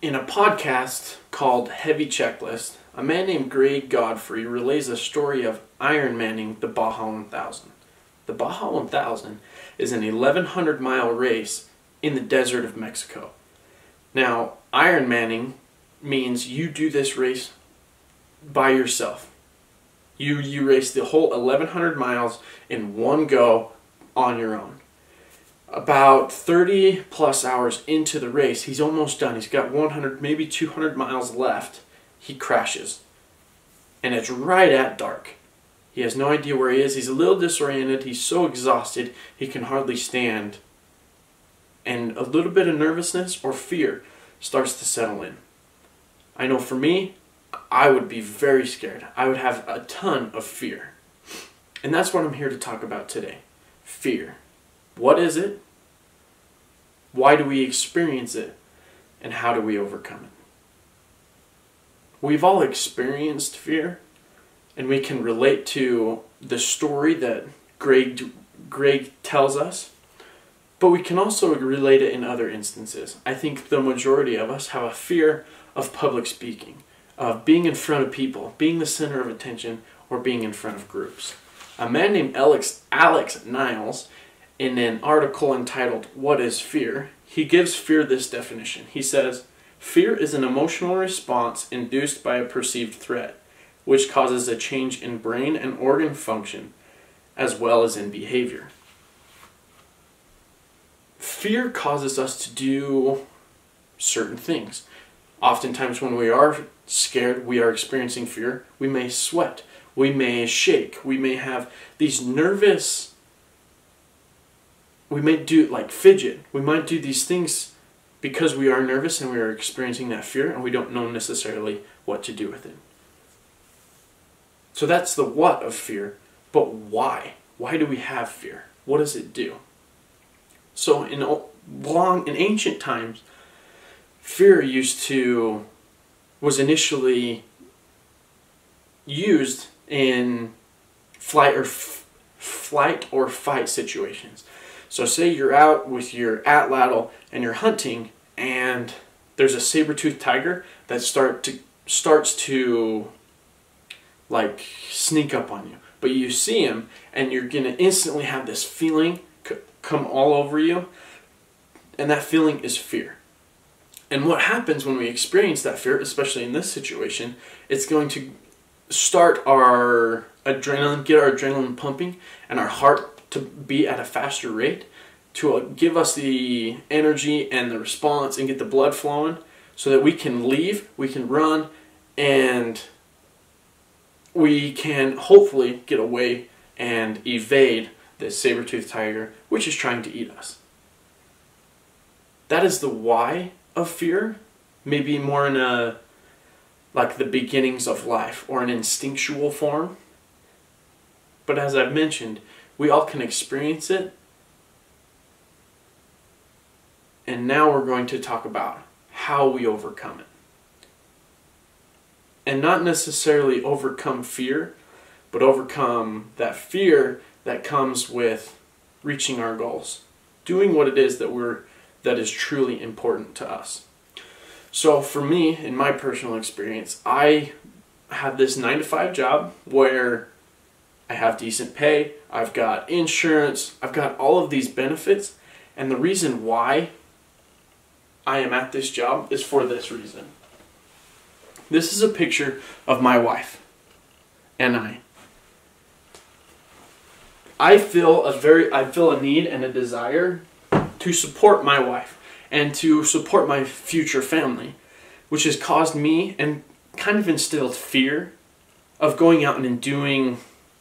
In a podcast called Heavy Checklist, a man named Greg Godfrey relays a story of Ironmanning the Baja 1000. The Baja 1000 is an 1,100-mile race in the desert of Mexico. Now, Ironmanning means you do this race by yourself. You race the whole 1,100 miles in one go on your own. About 30 plus hours into the race, he's almost done. He's got 100, maybe 200 miles left. He crashes. And it's right at dark. He has no idea where he is. He's a little disoriented. He's so exhausted, he can hardly stand. And a little bit of nervousness or fear starts to settle in. I know for me, I would be very scared. I would have a ton of fear. And that's what I'm here to talk about today. Fear. What is it? Why do we experience it? And how do we overcome it? We've all experienced fear, and we can relate to the story that Greg tells us, but we can also relate it in other instances. I think the majority of us have a fear of public speaking, of being in front of people, being the center of attention, or being in front of groups. A man named Alex Niles, in an article entitled, "What is Fear?" he gives fear this definition. He says, "Fear is an emotional response induced by a perceived threat, which causes a change in brain and organ function, as well as in behavior." Fear causes us to do certain things. Oftentimes when we are scared, we are experiencing fear, we may sweat, we may shake, we may have these we may do like fidget. We might do these things because we are nervous and we are experiencing that fear and we don't know necessarily what to do with it. So that's the what of fear, but why? Why do we have fear? What does it do? So in ancient times, fear was initially used in flight or fight situations. So say you're out with your atlatl and you're hunting and there's a saber-toothed tiger that starts to like sneak up on you. But you see him and you're going to instantly have this feeling come all over you, and that feeling is fear. And what happens when we experience that fear, especially in this situation, it's going to start our adrenaline, get our adrenaline pumping and our heart to beat at a faster rate, to give us the energy and the response and get the blood flowing so that we can leave, we can run, and we can hopefully get away and evade this saber-toothed tiger, which is trying to eat us. That is the why of fear, maybe more in like the beginnings of life or an instinctual form. But as I've mentioned, we all can experience it. And now we're going to talk about how we overcome it. And not necessarily overcome fear, but overcome that fear that comes with reaching our goals. Doing what it is that is truly important to us. So for me, in my personal experience, I have this 9-to-5 job where I have decent pay, I've got insurance, I've got all of these benefits, and the reason why I am at this job is for this reason. This is a picture of my wife and I. I feel a need and a desire to support my wife and to support my future family, which has caused me and kind of instilled fear of going out and doing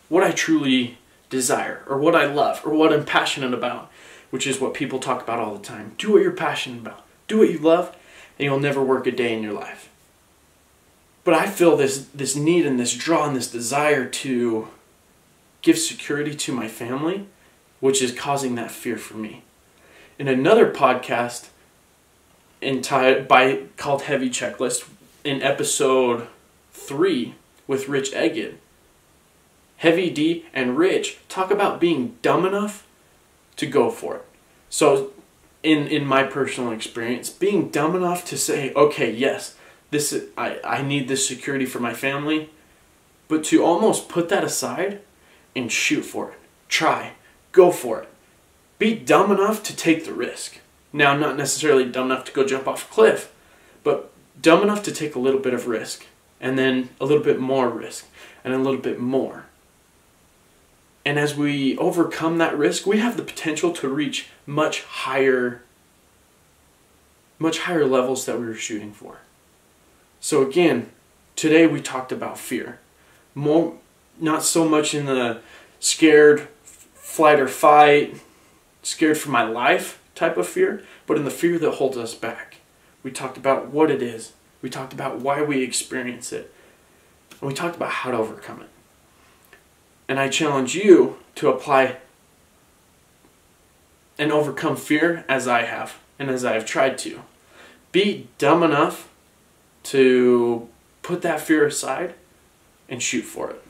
what I truly desire, or what I love, or what I'm passionate about, which is what people talk about all the time. Do what you're passionate about. Do what you love, and you'll never work a day in your life. But I feel this need and this draw and this desire to give security to my family, which is causing that fear for me. In another podcast called Heavy Checklist, in episode 3 with Rich Eggett, Heavy D and Rich talk about being dumb enough to go for it. So in my personal experience, being dumb enough to say, okay, yes, I need this security for my family, but to almost put that aside and shoot for it. Try. Go for it. Be dumb enough to take the risk. Now, not necessarily dumb enough to go jump off a cliff, but dumb enough to take a little bit of risk, and then a little bit more risk, and a little bit more. And as we overcome that risk, we have the potential to reach much higher levels that we were shooting for. So again, today we talked about fear. Not so much in the scared, flight or fight, scared for my life type of fear, but in the fear that holds us back. We talked about what it is. We talked about why we experience it. And we talked about how to overcome it. And I challenge you to apply and overcome fear as I have and as I have tried to. Be dumb enough to put that fear aside and shoot for it.